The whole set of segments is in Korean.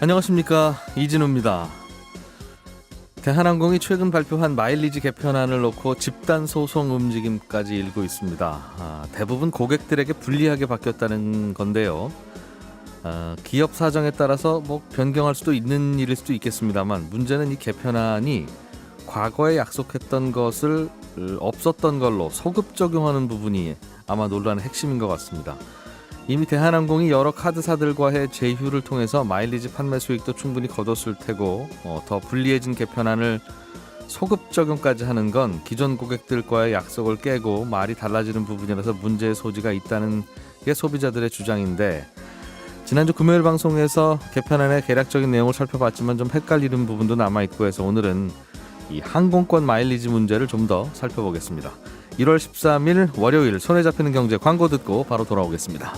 안녕하십니까, 이진우입니다. 대한항공이 최근 발표한 마일리지 개편안을 놓고 집단 소송 움직임까지 일고 있습니다. 대부분 고객들에게 불리하게 바뀌었다는 건데요. 기업 사정에 따라서 변경할 수도 있는 일일 수도 있겠습니다만, 문제는 이 개편안이 과거에 약속했던 것을 없었던 걸로 소급 적용하는 부분이 아마 논란의 핵심인 것 같습니다. 이미 대한항공이 여러 카드사들과의 제휴를 통해서 마일리지 판매 수익도 충분히 거뒀을 테고, 더 불리해진 개편안을 소급 적용까지 하는 건 기존 고객들과의 약속을 깨고 말이 달라지는 부분이라서 문제의 소지가 있다는 게 소비자들의 주장인데, 지난주 금요일 방송에서 개편안의 개략적인 내용을 살펴봤지만 좀 헷갈리는 부분도 남아있고 해서 오늘은 이 항공권 마일리지 문제를 좀 더 살펴보겠습니다. 1월 13일 월요일 손에 잡히는 경제 광고 듣고 바로 돌아오겠습니다.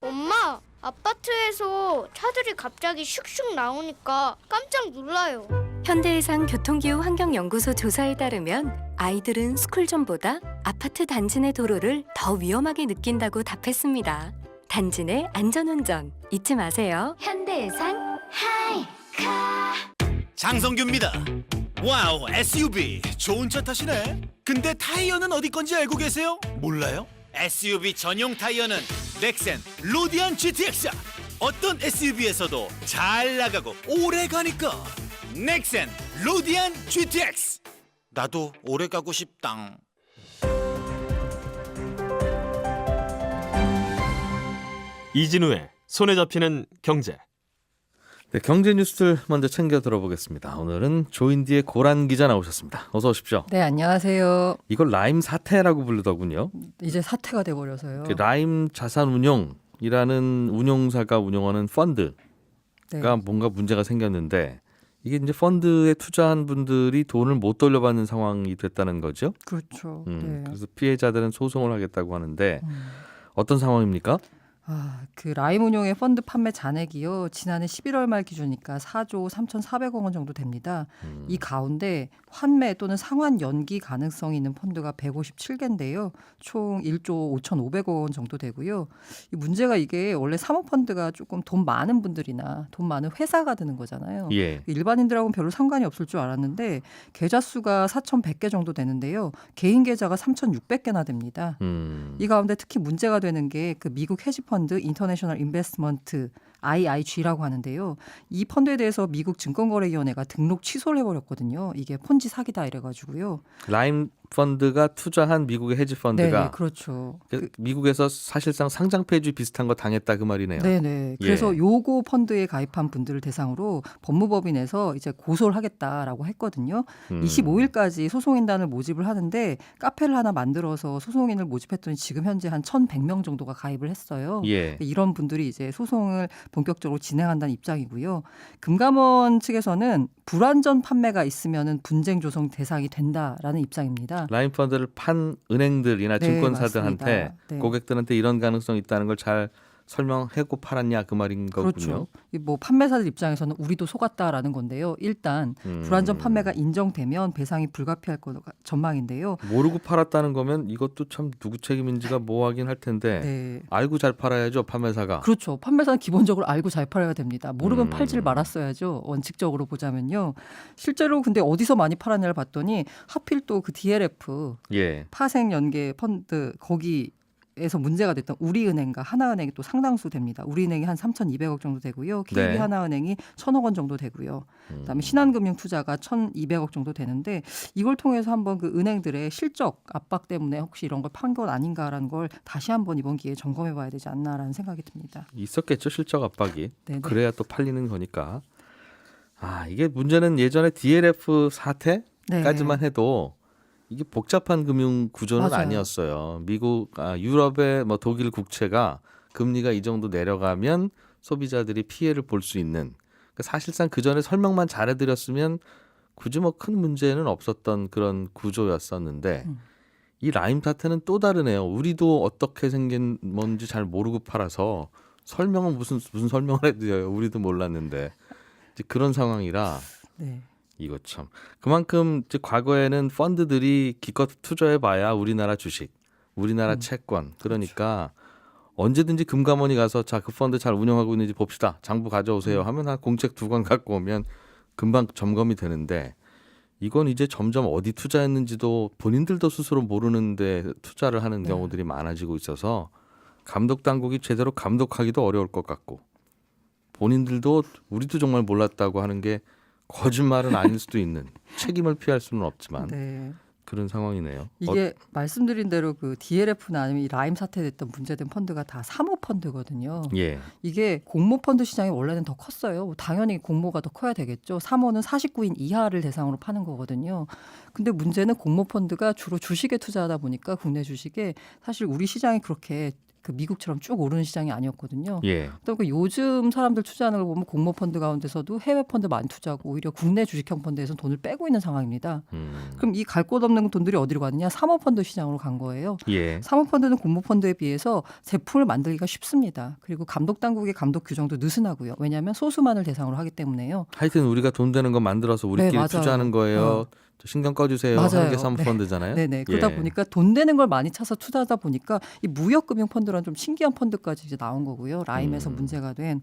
엄마, 아파트에서 차들이 갑자기 슉슉 나오니까 깜짝 놀라요. 현대해상 교통기후 환경연구소 조사에 따르면 아이들은 스쿨존보다 아파트 단지 내 도로를 더 위험하게 느낀다고 답했습니다. 단지 내 안전운전 잊지 마세요. 현대해상 하이카. 장성규입니다. 와우, SUV 좋은 차 타시네. 근데 타이어는 어디 건지 알고 계세요? 몰라요? SUV 전용 타이어는 넥센 로디안 GTX야. 어떤 SUV에서도 잘 나가고 오래 가니까 넥센 로디안 GTX. 나도 오래 가고 싶당. 이진우의 손에 잡히는 경제. 네, 경제 뉴스들 먼저 챙겨 들어보겠습니다. 오늘은 조인디의 고란 기자 나오셨습니다. 어서 오십시오. 네, 안녕하세요. 이걸 라임 사태라고 부르더군요. 이제 사태가 돼버려서요. 라임 자산운용이라는 운용사가 운영하는 펀드가 네. 뭔가 문제가 생겼는데, 이게 이제 펀드에 투자한 분들이 돈을 못 돌려받는 상황이 됐다는 거죠. 그렇죠. 네. 그래서 피해자들은 소송을 하겠다고 하는데 어떤 상황입니까? 그 라임 운용의 펀드 판매 잔액이요. 지난해 11월 말 기준이니까 4조 3,400억 원 정도 됩니다. 이 가운데 환매 또는 상환 연기 가능성이 있는 펀드가 157개인데요. 총 1조 5,500억 원 정도 되고요. 이 문제가 이게 원래 사모펀드가 조금 돈 많은 분들이나 돈 많은 회사가 드는 거잖아요. 예. 일반인들하고는 별로 상관이 없을 줄 알았는데 계좌 수가 4,100개 정도 되는데요. 개인 계좌가 3,600개나 됩니다. 이 가운데 특히 문제가 되는 게 그 미국 헤지펀드 인터내셔널 인베스트먼트 IIG라고 하는데요. 이 펀드에 대해서 미국 증권거래위원회가 등록 취소를 해버렸거든요. 이게 폰지 사기다 이래가지고요. 라임 펀드가 투자한 미국의 헤지 펀드가 네, 그렇죠. 미국에서 사실상 상장 폐지 비슷한 거 당했다 그 말이네요. 네네. 그래서 요거 펀드에 가입한 분들을 대상으로 법무법인에서 이제 고소를 하겠다라고 했거든요. 25일까지 소송인단을 모집을 하는데 카페를 하나 만들어서 소송인을 모집했더니 지금 현재 한 1,100명 정도가 가입을 했어요. 예. 이런 분들이 이제 소송을 본격적으로 진행한다는 입장이고요. 금감원 측에서는 불완전 판매가 있으면은 분쟁 조성 대상이 된다라는 입장입니다. 라임 펀드를 판 은행들이나 네, 증권사들한테 맞습니다. 네. 고객들한테 이런 가능성이 있다는 걸 잘 설명하고 팔았냐 그 말인 거군요. 그렇죠. 뭐 판매사들 입장에서는 우리도 속았다라는 건데요. 일단 불완전 판매가 인정되면 배상이 불가피할 거가 전망인데요. 모르고 팔았다는 거면 이것도 참 누구 책임인지가 모호하긴 할 텐데 네. 알고 잘 팔아야죠, 판매사가. 그렇죠. 판매사는 기본적으로 알고 잘 팔아야 됩니다. 모르면 팔질 말았어야죠. 원칙적으로 보자면요. 실제로 근데 어디서 많이 팔았냐를 봤더니 하필 또 그 DLF 예. 파생 연계 펀드 거기에서 문제가 됐던 우리은행과 하나은행이 또 상당수 됩니다. 우리은행이 한 3,200억 정도 되고요. KB 네. 하나은행이 1,000억 원 정도 되고요. 그다음에 신한금융투자가 1,200억 정도 되는데 이걸 통해서 한번 그 은행들의 실적 압박 때문에 혹시 이런 걸 판 건 아닌가라는 걸 다시 한번 이번 기회에 점검해 봐야 되지 않나라는 생각이 듭니다. 있었겠죠, 실적 압박이. 네네. 그래야 또 팔리는 거니까. 이게 문제는 예전에 DLF 사태까지만 네. 해도 이게 복잡한 금융 구조는 맞아요. 아니었어요. 미국, 유럽의 독일 국채가 금리가 이 정도 내려가면 소비자들이 피해를 볼 수 있는. 그러니까 사실상 그 전에 설명만 잘해드렸으면 굳이 큰 문제는 없었던 그런 구조였었는데 이 라임 사태는 또 다르네요. 우리도 어떻게 생긴 뭔지 잘 모르고 팔아서 설명은 무슨 설명을 해드려요. 우리도 몰랐는데 이제 그런 상황이라. 네. 이거 참 그만큼 이제 과거에는 펀드들이 기껏 투자해봐야 우리나라 주식, 우리나라 채권 그러니까 언제든지 금감원이 가서 자, 그 펀드 잘 운영하고 있는지 봅시다. 장부 가져오세요 하면 한 공책 2권 갖고 오면 금방 점검이 되는데 이건 이제 점점 어디 투자했는지도 본인들도 스스로 모르는데 투자를 하는 경우들이 많아지고 있어서 감독 당국이 제대로 감독하기도 어려울 것 같고 본인들도 우리도 정말 몰랐다고 하는 게 거짓말은 아닐 수도 있는 책임을 피할 수는 없지만 네. 그런 상황이네요. 이게 말씀드린 대로 그 DLF나 아니면 이 라임 사태 됐던 문제된 펀드가 다 사모 펀드거든요. 예. 이게 공모 펀드 시장이 원래는 더 컸어요. 당연히 공모가 더 커야 되겠죠. 사모는 49인 이하를 대상으로 파는 거거든요. 근데 문제는 공모 펀드가 주로 주식에 투자하다 보니까 국내 주식에 사실 우리 시장이 그렇게 그 미국처럼 쭉 오르는 시장이 아니었거든요. 예. 그러니까 요즘 사람들 투자하는 걸 보면 공모 펀드 가운데서도 해외 펀드 많이 투자하고 오히려 국내 주식형 펀드에서 돈을 빼고 있는 상황입니다. 그럼 이 갈 곳 없는 돈들이 어디로 갔느냐? 사모펀드 시장으로 간 거예요. 예. 사모펀드는 공모펀드에 비해서 제품을 만들기가 쉽습니다. 그리고 감독 당국의 감독 규정도 느슨하고요. 왜냐하면 소수만을 대상으로 하기 때문에요. 하여튼 우리가 돈 되는 거 만들어서 우리끼리 맞아요. 투자하는 거예요. 신경 꺼주세요. 맞아요. 하는 게 사모펀드잖아요. 네네. 그러다 예. 보니까 돈 되는 걸 많이 찾아서 투자하다 보니까 이 무역금융펀드라는 좀 신기한 펀드까지 이제 나온 거고요. 라임에서 문제가 된.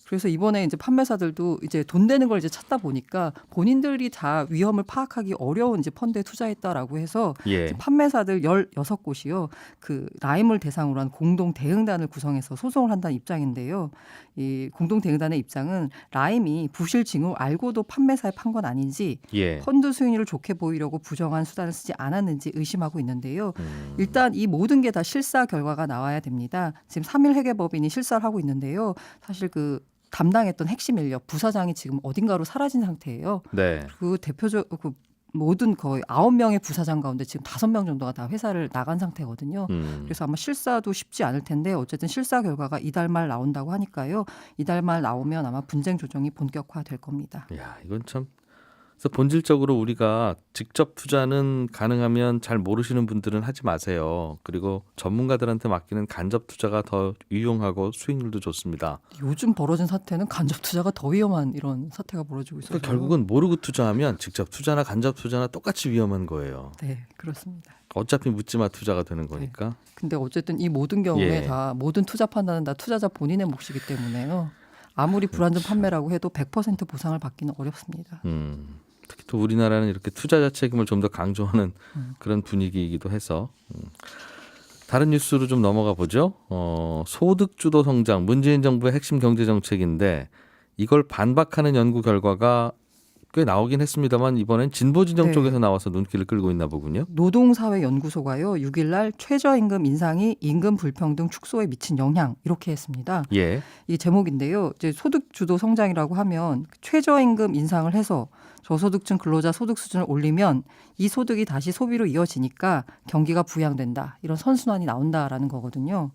그래서 이번에 이제 판매사들도 이제 돈 되는 걸 이제 찾다 보니까 본인들이 다 위험을 파악하기 어려운 이제 펀드에 투자했다라고 해서 예. 이제 판매사들 16곳이요. 그 라임을 대상으로 한 공동 대응단을 구성해서 소송을 한다는 입장인데요. 이 공동 대응단의 입장은 라임이 부실 징후 알고도 판매사에 판 건 아닌지 예. 펀드 수익률을 좋게 보이려고 부정한 수단을 쓰지 않았는지 의심하고 있는데요. 일단 이 모든 게 다 실사 결과가 나와야 됩니다. 지금 3일 회계법인이 실사를 하고 있는데요. 사실 그 담당했던 핵심 인력 부사장이 지금 어딘가로 사라진 상태예요. 네. 그 대표적 그 모든 거의 9명의 부사장 가운데 지금 5명 정도가 다 회사를 나간 상태거든요. 그래서 아마 실사도 쉽지 않을 텐데 어쨌든 실사 결과가 이달 말 나온다고 하니까요. 이달 말 나오면 아마 분쟁 조정이 본격화될 겁니다. 야, 이건 참. 그래서 본질적으로 우리가 직접 투자는 가능하면 잘 모르시는 분들은 하지 마세요. 그리고 전문가들한테 맡기는 간접 투자가 더 유용하고 수익률도 좋습니다. 요즘 벌어진 사태는 간접 투자가 더 위험한 이런 사태가 벌어지고 있어서 그러니까 결국은 모르고 투자하면 직접 투자나 간접 투자나 똑같이 위험한 거예요. 네, 그렇습니다. 어차피 묻지마 투자가 되는 거니까. 근데 어쨌든 이 모든 경우에 예. 다 모든 투자 판단은 다 투자자 본인의 몫이기 때문에요. 아무리 불안전 판매라고 해도 100% 보상을 받기는 어렵습니다. 특히 또 우리나라는 이렇게 투자자 책임을 좀 더 강조하는 그런 분위기이기도 해서 다른 뉴스로 좀 넘어가 보죠. 소득 주도 성장, 문재인 정부의 핵심 경제 정책인데 이걸 반박하는 연구 결과가 꽤 나오긴 했습니다만 이번엔 진보 진영 네. 쪽에서 나와서 눈길을 끌고 있나 보군요. 노동사회연구소가요 6일 날 최저임금 인상이 임금 불평등 축소에 미친 영향 이렇게 했습니다. 예, 이 제목인데요. 이제 소득 주도 성장이라고 하면 최저임금 인상을 해서 저소득층 근로자 소득 수준을 올리면 이 소득이 다시 소비로 이어지니까 경기가 부양된다. 이런 선순환이 나온다라는 거거든요.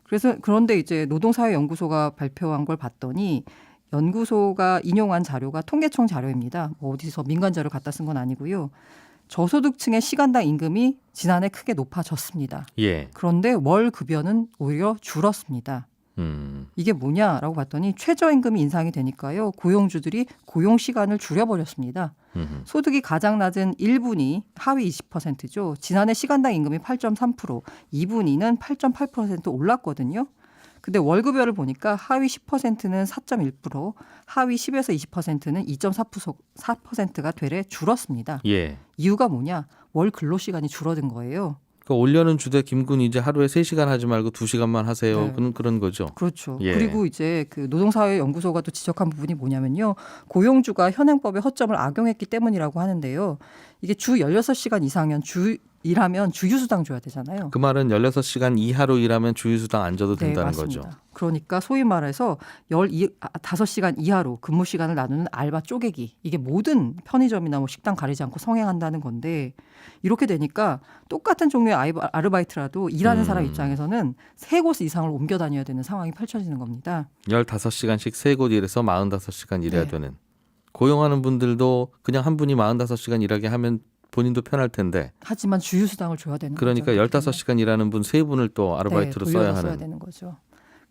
그래서 그런데 이제 노동사회연구소가 발표한 걸 봤더니 연구소가 인용한 자료가 통계청 자료입니다. 뭐 어디서 민간 자료 갖다 쓴 건 아니고요. 저소득층의 시간당 임금이 지난해 크게 높아졌습니다. 예, 그런데 월 급여는 오히려 줄었습니다. 이게 뭐냐라고 봤더니 최저임금이 인상이 되니까요. 고용주들이 고용 시간을 줄여버렸습니다. 소득이 가장 낮은 1분위 하위 20%죠. 지난해 시간당 임금이 8.3%, 2분위는 8.8% 올랐거든요. 근데 월급여를 보니까 하위 10%는 4.1%, 하위 10에서 20%는 2.4%가 되레 줄었습니다. 예. 이유가 뭐냐? 월 근로 시간이 줄어든 거예요. 그러니까 올려는 주되 김군 이제 하루에 3시간 하지 말고 2시간만 하세요. 네. 그런 거죠. 그렇죠. 예. 그리고 이제 그 노동사회연구소가 또 지적한 부분이 뭐냐면요. 고용주가 현행법의 허점을 악용했기 때문이라고 하는데요. 이게 주 16시간 이상이면 일하면 주휴수당 줘야 되잖아요. 그 말은 16시간 이하로 일하면 주휴수당 안 줘도 된다는 맞습니다. 거죠. 그러니까 소위 말해서 15시간 이하로 근무 시간을 나누는 알바 쪼개기. 이게 모든 편의점이나 뭐 식당 가리지 않고 성행한다는 건데 이렇게 되니까 똑같은 종류의 아르바이트라도 일하는 사람 입장에서는 3곳 이상을 옮겨 다녀야 되는 상황이 펼쳐지는 겁니다. 15시간씩 3곳 일해서 45시간 일해야 네. 되는. 고용하는 분들도 그냥 한 분이 45시간 일하게 하면 본인도 편할 텐데. 하지만 주휴수당을 줘야 되는 그러니까 거죠. 15시간 일하는 분 3분을 또 아르바이트로 네, 써야 돌려서 써야 하는. 되는 거죠.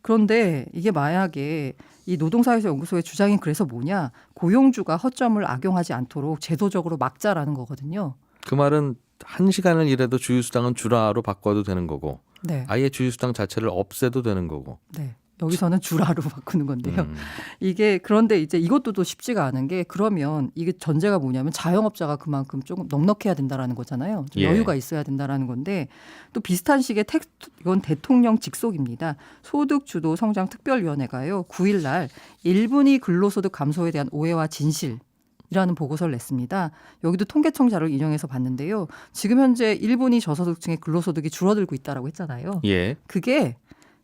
그런데 이게 만약에 이 노동사회에서 연구소의 주장이 그래서 뭐냐? 고용주가 허점을 악용하지 않도록 제도적으로 막자라는 거거든요. 그 말은 1시간을 일해도 주휴수당은 주라로 바꿔도 되는 거고 네. 아예 주휴수당 자체를 없애도 되는 거고. 네. 여기서는 주라로 바꾸는 건데요. 음. 이게 그런데 이제 이것도 또 쉽지가 않은 게 그러면 이게 전제가 뭐냐면 자영업자가 그만큼 조금 넉넉해야 된다라는 거잖아요. 좀 예. 여유가 있어야 된다라는 건데 또 비슷한 식의 이건 대통령 직속입니다. 소득주도 성장 특별위원회가요 9일 날 1분위 근로소득 감소에 대한 오해와 진실 이라는 보고서를 냈습니다. 여기도 통계청 자료를 인용해서 봤는데요. 지금 현재 1분위 저소득층의 근로소득이 줄어들고 있다라고 했잖아요. 예. 그게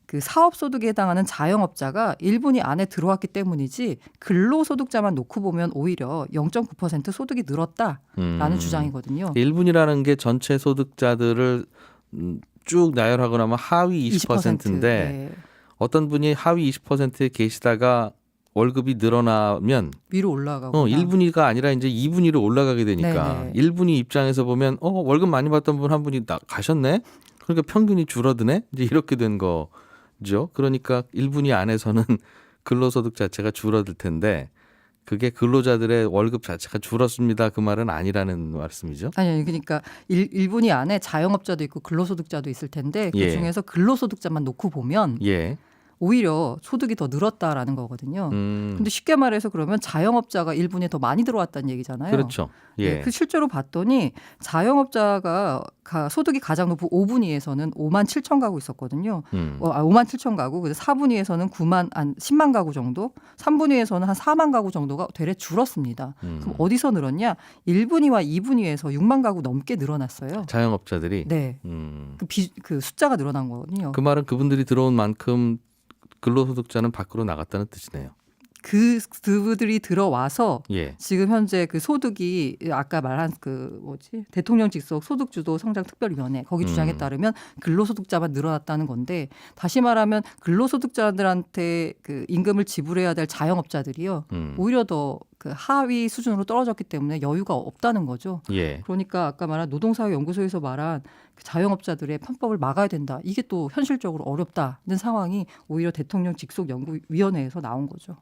그 사업소득에 해당하는 자영업자가 1분위 안에 들어왔기 때문이지 근로소득자만 놓고 보면 오히려 0.9% 소득이 늘었다라는 주장이거든요. 1분이라는 게 전체 소득자들을 쭉 나열하고 나면 하위 20%인데 네. 어떤 분이 하위 20%에 계시다가 월급이 늘어나면 위로 올라가고 1분위가 아니라 이제 2분위로 올라가게 되니까 네네. 1분위 입장에서 보면 월급 많이 받던 분 한 분이 가셨네. 그러니까 평균이 줄어드네. 이제 이렇게 된 거죠. 그러니까 1분위 안에서는 근로소득 자체가 줄어들 텐데 그게 근로자들의 월급 자체가 줄었습니다. 그 말은 아니라는 말씀이죠. 아니 그러니까 1분위 안에 자영업자도 있고 근로소득자도 있을 텐데 예. 그중에서 근로소득자만 놓고 보면 예. 오히려 소득이 더 늘었다라는 거거든요. 근데 쉽게 말해서 그러면 자영업자가 1분위에 더 많이 들어왔다는 얘기잖아요. 그렇죠. 예. 네, 그 실제로 봤더니 자영업자가 소득이 가장 높은 5분위에서는 5만 7천 가구 있었거든요. 5만 7천 가구, 그래서 4분위에서는 10만 가구 정도, 3분위에서는 한 4만 가구 정도가 되레 줄었습니다. 그럼 어디서 늘었냐? 1분위와 2분위에서 6만 가구 넘게 늘어났어요. 자영업자들이. 네, 그 숫자가 늘어난 거거든요. 그 말은 그분들이 들어온 만큼 근로소득자는 밖으로 나갔다는 뜻이네요. 그들이 들어와서 예. 지금 현재 그 소득이 아까 말한 대통령 직속 소득주도 성장 특별위원회 거기 주장에 따르면 근로소득자만 늘어났다는 건데 다시 말하면 근로소득자들한테 그 임금을 지불해야 될 자영업자들이요 오히려 더 그 하위 수준으로 떨어졌기 때문에 여유가 없다는 거죠. 예. 그러니까 아까 말한 노동사회연구소에서 말한 그 자영업자들의 편법을 막아야 된다. 이게 또 현실적으로 어렵다는 상황이 오히려 대통령 직속 연구위원회에서 나온 거죠.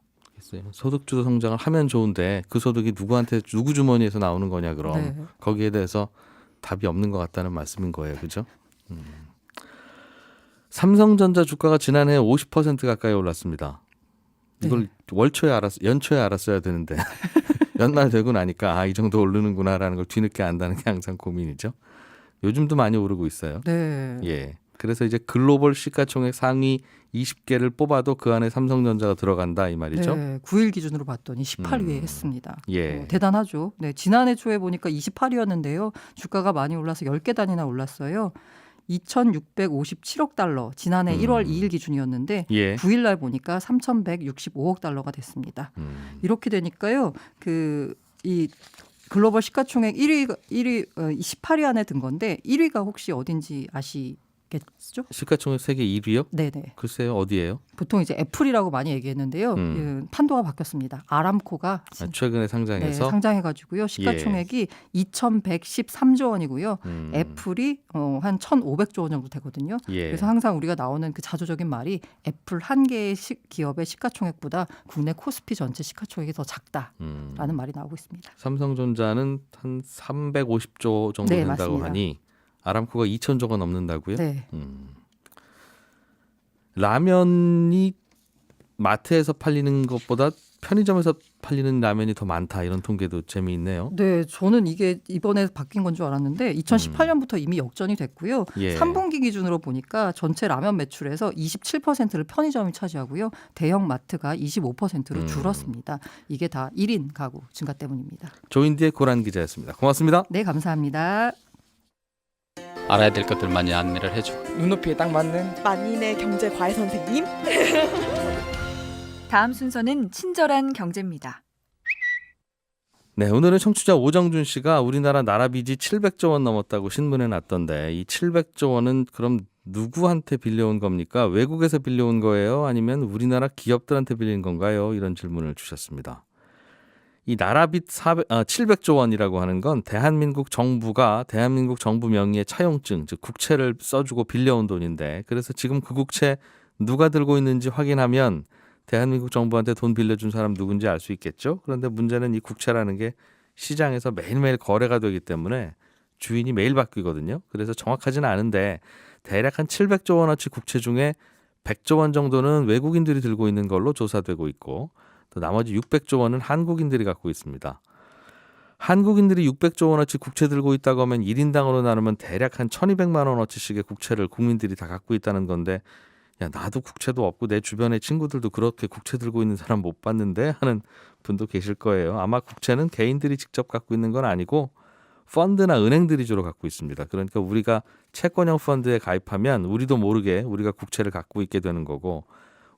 소득주도 성장을 하면 좋은데 그 소득이 누구 주머니에서 나오는 거냐 그럼 네. 거기에 대해서 답이 없는 것 같다는 말씀인 거예요, 그죠? 삼성전자 주가가 지난해 50% 가까이 올랐습니다. 이걸 연초에 알았어야 되는데 연말 되고 나니까 이 정도 오르는구나라는 걸 뒤늦게 안다는 게 항상 고민이죠. 요즘도 많이 오르고 있어요. 네. 예. 그래서 이제 글로벌 시가총액 상위 20개를 뽑아도 그 안에 삼성전자가 들어간다 이 말이죠. 네, 9일 기준으로 봤더니 18위에 했습니다. 예. 대단하죠. 네, 지난해 초에 보니까 28위였는데요. 주가가 많이 올라서 10개 단위나 올랐어요. 2,657억 달러, 지난해 1월 2일 기준이었는데 예. 9일 날 보니까 3,165억 달러가 됐습니다. 이렇게 되니까요. 이 글로벌 시가총액 1위 18위 안에 든 건데 1위가 혹시 어딘지 아시겠죠? 시가총액 세계 1위요? 네네. 글쎄요, 어디예요? 보통 이제 애플이라고 많이 얘기했는데요. 판도가 바뀌었습니다. 아람코가 최근에 네, 상장해서 상장해가지고 시가총액이 2,113조 원이고요. 애플이 한 1,500조 원 정도 되거든요. 예. 그래서 항상 우리가 나오는 그 자조적인 말이 애플 한 개의 기업의 시가총액보다 국내 코스피 전체 시가총액이 더 작다라는 말이 나오고 있습니다. 삼성전자는 한 350조 정도 네, 된다고 맞습니다. 하니 아람코가 2,000조가 넘는다고요? 네. 라면이 마트에서 팔리는 것보다 편의점에서 팔리는 라면이 더 많다 이런 통계도 재미있네요. 네, 저는 이게 이번에 바뀐 건 줄 알았는데 2018년부터 이미 역전이 됐고요. 예. 3분기 기준으로 보니까 전체 라면 매출에서 27%를 편의점이 차지하고요. 대형 마트가 25%로 줄었습니다. 이게 다 1인 가구 증가 때문입니다. 조인디의 고란 기자였습니다. 고맙습니다. 네, 감사합니다. 알아야 될 것들 많이 안내를 해주고 눈높이에 딱 맞는 만인의 경제 과외 선생님. 다음 순서는 친절한 경제입니다. 네, 오늘은 청취자 오정준 씨가 우리나라 나라빚이 700조 원 넘었다고 신문에 났던데 이 700조 원은 그럼 누구한테 빌려온 겁니까? 외국에서 빌려온 거예요? 아니면 우리나라 기업들한테 빌린 건가요? 이런 질문을 주셨습니다. 이 나라빚 700조 원이라고 하는 건 대한민국 정부가 대한민국 정부 명의의 차용증, 즉 국채를 써주고 빌려온 돈인데 그래서 지금 그 국채 누가 들고 있는지 확인하면 대한민국 정부한테 돈 빌려준 사람 누군지 알 수 있겠죠. 그런데 문제는 이 국채라는 게 시장에서 매일매일 거래가 되기 때문에 주인이 매일 바뀌거든요. 그래서 정확하지는 않은데 대략 한 700조 원어치 국채 중에 100조 원 정도는 외국인들이 들고 있는 걸로 조사되고 있고 또 나머지 600조 원은 한국인들이 갖고 있습니다. 한국인들이 600조 원어치 국채 들고 있다고 하면 1인당으로 나누면 대략 한 1200만 원어치씩의 국채를 국민들이 다 갖고 있다는 건데 야 나도 국채도 없고 내 주변의 친구들도 그렇게 국채 들고 있는 사람 못 봤는데 하는 분도 계실 거예요. 아마 국채는 개인들이 직접 갖고 있는 건 아니고 펀드나 은행들이 주로 갖고 있습니다. 그러니까 우리가 채권형 펀드에 가입하면 우리도 모르게 우리가 국채를 갖고 있게 되는 거고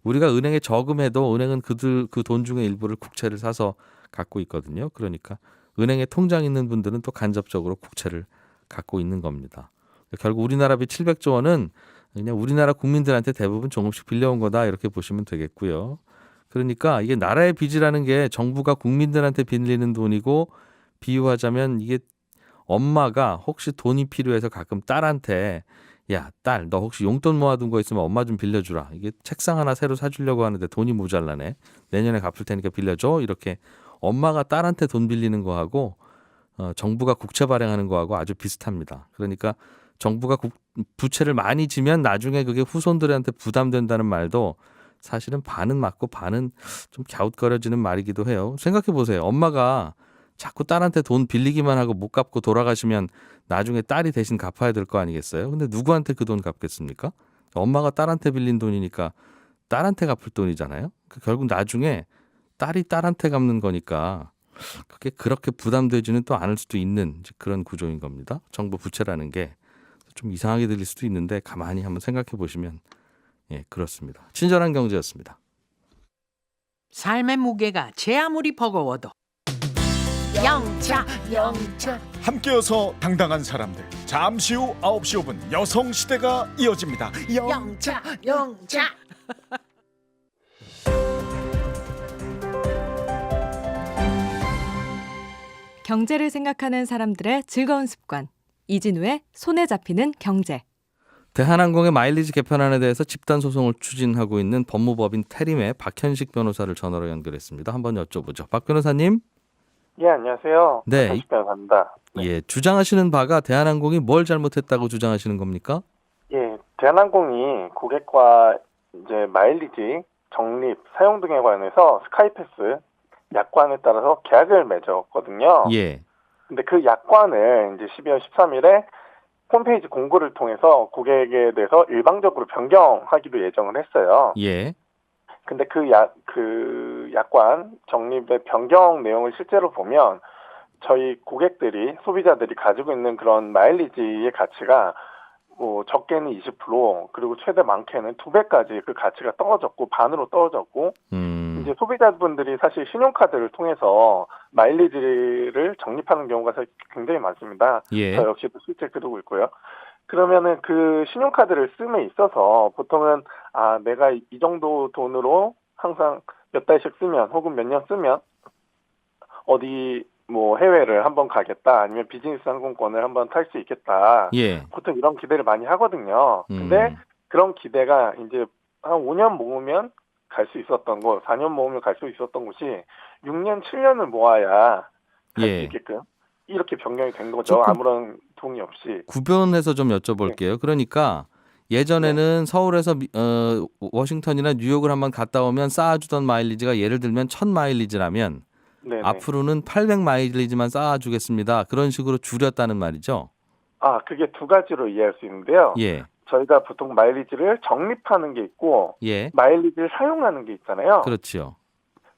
우리가 은행에 저금해도 은행은 그 돈 중에 일부를 국채를 사서 갖고 있거든요. 그러니까 은행에 통장 있는 분들은 또 간접적으로 국채를 갖고 있는 겁니다. 결국 우리나라 빚 700조 원은 그냥 우리나라 국민들한테 대부분 조금씩 빌려온 거다 이렇게 보시면 되겠고요. 그러니까 이게 나라의 빚이라는 게 정부가 국민들한테 빌리는 돈이고 비유하자면 이게 엄마가 혹시 돈이 필요해서 가끔 딸한테 야, 딸, 너 혹시 용돈 모아둔 거 있으면 엄마 좀 빌려주라. 이게 책상 하나 새로 사주려고 하는데 돈이 모자라네. 내년에 갚을 테니까 빌려줘. 이렇게 엄마가 딸한테 돈 빌리는 거하고 정부가 국채 발행하는 거하고 아주 비슷합니다. 그러니까 정부가 부채를 많이 지면 나중에 그게 후손들한테 부담된다는 말도 사실은 반은 맞고 반은 좀 갸웃거려지는 말이기도 해요. 생각해 보세요. 엄마가 자꾸 딸한테 돈 빌리기만 하고 못 갚고 돌아가시면 나중에 딸이 대신 갚아야 될 거 아니겠어요? 근데 누구한테 그 돈 갚겠습니까? 엄마가 딸한테 빌린 돈이니까 딸한테 갚을 돈이잖아요. 결국 나중에 딸이 딸한테 갚는 거니까 그게 그렇게 부담되지는 또 않을 수도 있는 그런 구조인 겁니다. 정부 부채라는 게 좀 이상하게 들릴 수도 있는데 가만히 한번 생각해 보시면 예, 그렇습니다. 친절한 경제였습니다. 삶의 무게가 제 아무리 버거워도 영차 함께여서 당당한 사람들. 잠시 후 9시 5분 여성시대가 이어집니다. 영차 경제를 생각하는 사람들의 즐거운 습관. 이진우의 손에 잡히는 경제. 대한항공의 마일리지 개편안에 대해서 집단 소송을 추진하고 있는 법무법인 태림의 박현식 변호사를 전화로 연결했습니다. 한번 여쭤보죠. 박 변호사님. 예, 안녕하세요. 네. 박현식 변호사입니다. 네. 예, 주장하시는 바가 대한항공이 뭘 잘못했다고 주장하시는 겁니까? 예, 대한항공이 고객과 이제 마일리지, 적립, 사용 등에 관해서 스카이패스 약관에 따라서 계약을 맺었거든요. 예. 근데 그 약관을 이제 12월 13일에 홈페이지 공고를 통해서 고객에 대해서 일방적으로 변경하기로 예정을 했어요. 예. 근데 그 약관 적립의 변경 내용을 실제로 보면 저희 고객들이 소비자들이 가지고 있는 그런 마일리지의 가치가 뭐 적게는 20% 그리고 최대 많게는 2배까지 그 가치가 떨어졌고 반으로 떨어졌고 이제 소비자분들이 사실 신용카드를 통해서 마일리지를 적립하는 경우가 사실 굉장히 많습니다. 예. 저 역시도 실제 그러고 있고요. 그러면은 그 신용카드를 씀에 있어서 보통은 내가 이 정도 돈으로 항상 몇 달씩 쓰면 혹은 몇 년 쓰면 어디 뭐 해외를 한번 가겠다 아니면 비즈니스 항공권을 한번 탈 수 있겠다. 예. 보통 이런 기대를 많이 하거든요. 근데 그런 기대가 이제 한 5년 모으면 갈 수 있었던 곳, 4년 모으면 갈 수 있었던 곳이 6년, 7년을 모아야 갈 수 있게끔 이렇게 변경이 된 거죠. 아무런 동의 없이. 구별해서 좀 여쭤볼게요. 그러니까 예전에는 서울에서 워싱턴이나 뉴욕을 한번 갔다 오면 쌓아주던 마일리지가 예를 들면 1000마일리지라면 네네. 앞으로는 800마일리지만 쌓아주겠습니다. 그런 식으로 줄였다는 말이죠. 그게 두 가지로 이해할 수 있는데요. 예. 저희가 보통 마일리지를 적립하는 게 있고 예. 마일리지를 사용하는 게 있잖아요. 그렇죠.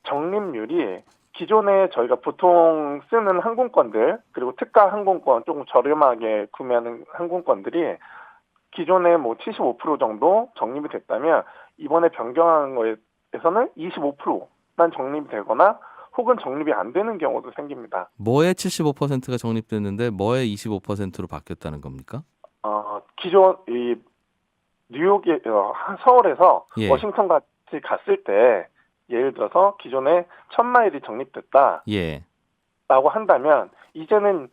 적립률이 기존에 저희가 보통 쓰는 항공권들 그리고 특가 항공권 조금 저렴하게 구매하는 항공권들이 기존에 뭐 75% 정도 적립이 됐다면 이번에 변경한 거에서는 25%만 적립이 되거나 혹은 적립이 안 되는 경우도 생깁니다. 뭐에 75%가 적립됐는데 뭐에 25%로 바뀌었다는 겁니까? 기존 이 뉴욕에 서울에서 예. 워싱턴까지 갔을 때 예를 들어서 기존에 1000마일이 적립됐다. 예. 라고 한다면 이제는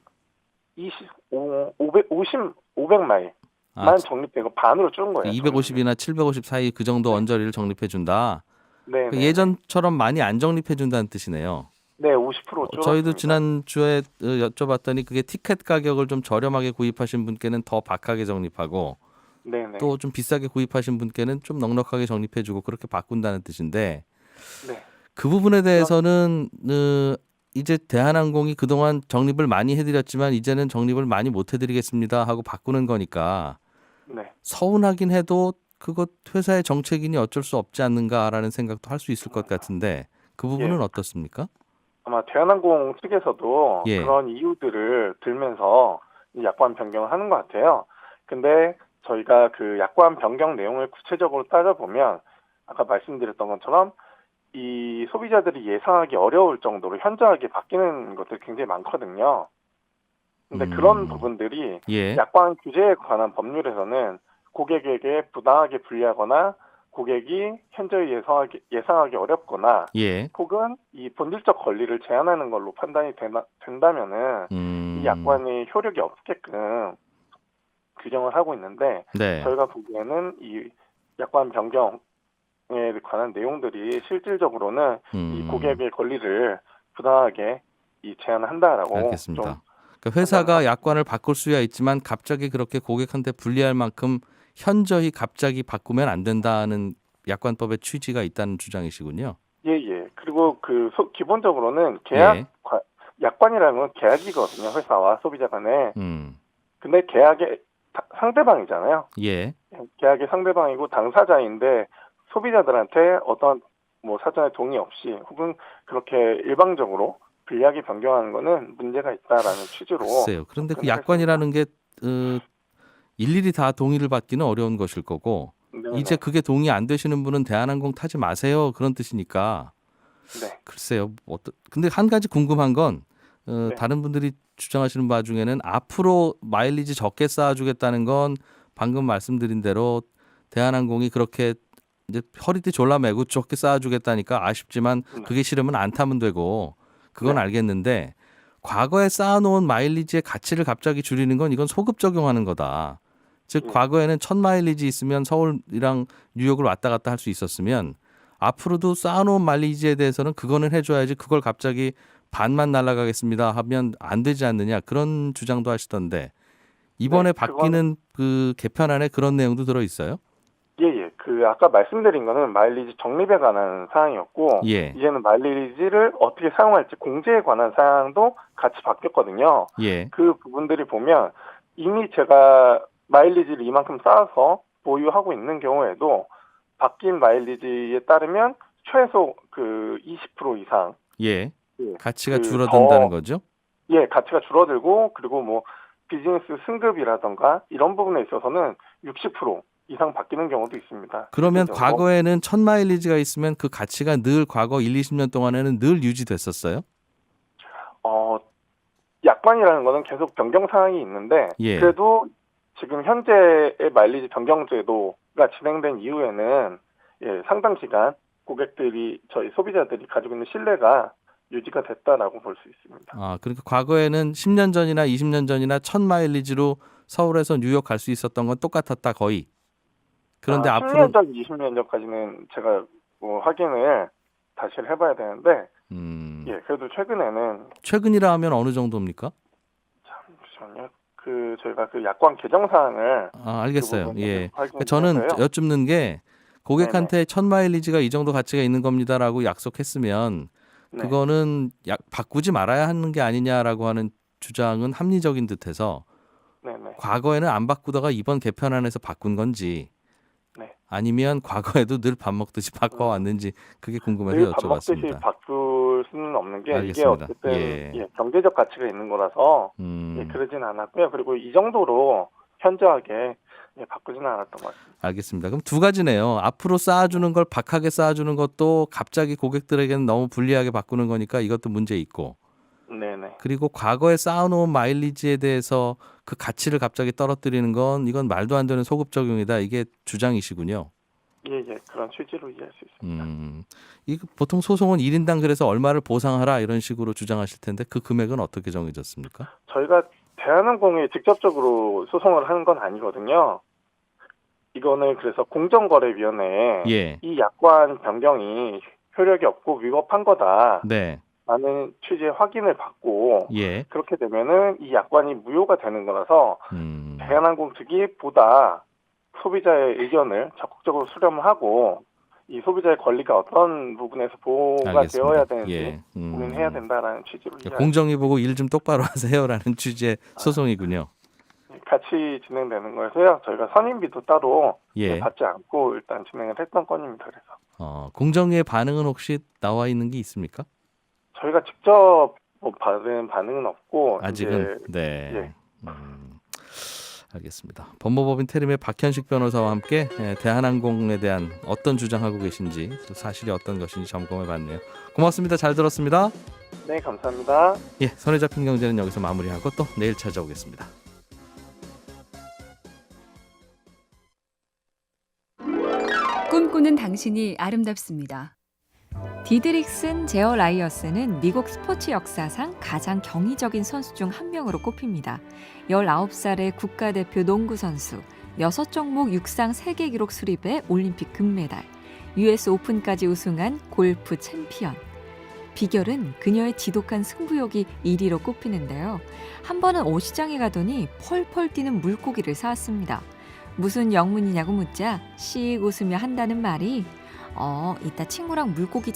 500마일만 적립되고 반으로 줄은 거예요. 250이나 750 사이 그 정도 언저리를 적립해 준다. 네. 예전처럼 많이 안 적립해 준다는 뜻이네요. 네, 50% 줄었습니다. 저희도 지난주에 여쭤봤더니 그게 티켓 가격을 좀 저렴하게 구입하신 분께는 더 박하게 적립하고 네네. 또 좀 비싸게 구입하신 분께는 좀 넉넉하게 적립해주고 그렇게 바꾼다는 뜻인데 네. 그 부분에 대해서는 이제 대한항공이 그동안 적립을 많이 해드렸지만 이제는 적립을 많이 못 해드리겠습니다 하고 바꾸는 거니까 네. 서운하긴 해도 그것 회사의 정책이니 어쩔 수 없지 않는가라는 생각도 할 수 있을 것 같은데 그 부분은 예. 어떻습니까? 아마 대한항공 측에서도 예. 그런 이유들을 들면서 이 약관 변경을 하는 것 같아요. 근데 저희가 그 약관 변경 내용을 구체적으로 따져보면 아까 말씀드렸던 것처럼 이 소비자들이 예상하기 어려울 정도로 현저하게 바뀌는 것들이 굉장히 많거든요. 근데 그런 부분들이 예. 약관 규제에 관한 법률에서는 고객에게 부당하게 불리하거나 고객이 현저히 예상하기 어렵거나 예. 혹은 이 본질적 권리를 제한하는 걸로 판단이 된다면은 이 약관이 효력이 없게끔 규정을 하고 있는데 네. 저희가 보기에는 이 약관 변경에 관한 내용들이 실질적으로는 이 고객의 권리를 부당하게 이 제한한다라고 알겠습니다. 좀 그러니까 회사가 약관을 바꿀 수야 있지만 갑자기 그렇게 고객한테 불리할 만큼 현저히 갑자기 바꾸면 안 된다는 약관법의 취지가 있다는 주장이시군요. 예예. 그리고 기본적으로는 예. 약관이라는 건 계약이거든요. 회사와 소비자 간에. 음. 근데 계약의 상대방이잖아요. 예. 계약의 상대방이고 당사자인데 소비자들한테 어떤 뭐 사전에 동의 없이 혹은 그렇게 일방적으로 불리하게 변경하는 거는 문제가 있다라는 취지로. 글쎄요. 그런데 그 약관이라는 게 일일이 다 동의를 받기는 어려운 것일 거고 네네. 이제 그게 동의 안 되시는 분은 대한항공 타지 마세요 그런 뜻이니까 네. 글쎄요. 근데 한 가지 궁금한 건 네. 다른 분들이 주장하시는 바 중에는 앞으로 마일리지 적게 쌓아주겠다는 건 방금 말씀드린 대로 대한항공이 그렇게 이제 허리띠 졸라매고 적게 쌓아주겠다니까 아쉽지만 그게 싫으면 안 타면 되고 그건 네. 알겠는데 과거에 쌓아놓은 마일리지의 가치를 갑자기 줄이는 건 이건 소급 적용하는 거다. 즉 과거에는 1000마일리지 있으면 서울이랑 뉴욕을 왔다 갔다 할 수 있었으면 앞으로도 쌓아놓은 마일리지에 대해서는 그거는 해줘야지 그걸 갑자기 반만 날아가겠습니다 하면 안 되지 않느냐 그런 주장도 하시던데 이번에 바뀌는 그 개편안에 그런 내용도 들어 있어요? 예예. 아까 말씀드린 거는 마일리지 적립에 관한 사항이었고 예. 이제는 마일리지를 어떻게 사용할지 공제에 관한 사항도 같이 바뀌었거든요. 예. 그 부분들이 보면 이미 제가 마일리지를 이만큼 쌓아서 보유하고 있는 경우에도 바뀐 마일리지에 따르면 최소 20% 이상 예. 예. 가치가 줄어든다는 거죠? 예, 가치가 줄어들고 그리고 뭐 비즈니스 승급이라던가 이런 부분에 있어서는 60% 이상 바뀌는 경우도 있습니다. 그러면 실질적으로. 과거에는 1000마일리지가 있으면 그 가치가 늘 과거 1, 20년 동안에는 늘 유지됐었어요? 약관이라는 거는 계속 변경 사항이 있는데 예. 그래도 지금 현재의 마일리지 변경 제도가 진행된 이후에는 상당 기간 고객들이 저희 소비자들이 가지고 있는 신뢰가 유지가 됐다라고 볼 수 있습니다. 아, 그러니까 과거에는 10년 전이나 20년 전이나 1000마일리지로 서울에서 뉴욕 갈 수 있었던 건 똑같았다 거의. 그런데 앞으로 10년 전, 20년 전까지는 제가 확인을 다시 해봐야 되는데 그래도 최근이라 하면 어느 정도입니까? 잠시만요. 저희가 약관 개정 사항을 알겠어요. 그 예. 확인을 저는 해서요. 여쭙는 게 고객한테 1000마일리지가 이 정도 가치가 있는 겁니다라고 약속했으면 그거는 바꾸지 말아야 하는 게 아니냐라고 하는 주장은 합리적인 듯해서 네네. 과거에는 안 바꾸다가 이번 개편안에서 바꾼 건지 네. 아니면 과거에도 늘 밥 먹듯이 바꿔왔는지 그게 궁금해서 밥 먹듯이 여쭤봤습니다. 바꿀 수는 없는 게 알겠습니다. 이게 어쨌든 예. 경제적 가치가 있는 거라서 그러진 않았고요. 그리고 이 정도로 현저하게 바꾸지는 않았던 것 같습니다. 알겠습니다. 그럼 두 가지네요. 앞으로 쌓아주는 걸 박하게 쌓아주는 것도 갑자기 고객들에게는 너무 불리하게 바꾸는 거니까 이것도 문제 있고. 네네. 그리고 과거에 쌓아놓은 마일리지에 대해서 그 가치를 갑자기 떨어뜨리는 건 이건 말도 안 되는 소급 적용이다. 이게 주장이시군요. 예, 그런 취지로 이해할 수 있습니다. 이거 보통 소송은 1인당 그래서 얼마를 보상하라 이런 식으로 주장하실 텐데 그 금액은 어떻게 정해졌습니까? 저희가 대한항공이 직접적으로 소송을 하는 건 아니거든요. 이거는 그래서 공정거래위원회에 예. 이 약관 변경이 효력이 없고 위법한 거다. 네. 라는 취지의 확인을 받고 예. 그렇게 되면은 이 약관이 무효가 되는 거라서 대한항공 측이 보다 소비자의 의견을 적극적으로 수렴을 하고 이 소비자의 권리가 어떤 부분에서 보호가 알겠습니다. 되어야 되는지 예. 고민해야 된다라는 취지로 공정히 보고 일 좀 똑바로 하세요라는 취지의 소송이군요. 같이 진행되는 거여서요. 저희가 선임비도 따로 예. 받지 않고 일단 진행을 했던 건입니다. 그래서 공정위의 반응은 혹시 나와 있는 게 있습니까? 저희가 직접 뭐 받은 반응은 없고 아직은 이제, 네. 예. 알겠습니다. 법무법인 테림의 박현식 변호사와 함께 대한항공에 대한 어떤 주장하고 계신지 또 사실이 어떤 것인지 점검해봤네요. 고맙습니다. 잘 들었습니다. 네, 감사합니다. 예, 손에 잡힌 경제는 여기서 마무리하고 또 내일 찾아오겠습니다. 꿈꾸는 당신이 아름답습니다. 디드릭슨 제어 라이어스는 미국 스포츠 역사상 가장 경이적인 선수 중 한 명으로 꼽힙니다. 19살의 국가대표 농구 선수, 6종목 육상 세계 기록 수립에 올림픽 금메달, US 오픈까지 우승한 골프 챔피언. 비결은 그녀의 지독한 승부욕이 1위로 꼽히는데요. 한 번은 옷시장에 가더니 펄펄 뛰는 물고기를 사왔습니다. 무슨 영문이냐고 묻자 씩 웃으며 한다는 말이 이따 친구랑 물고기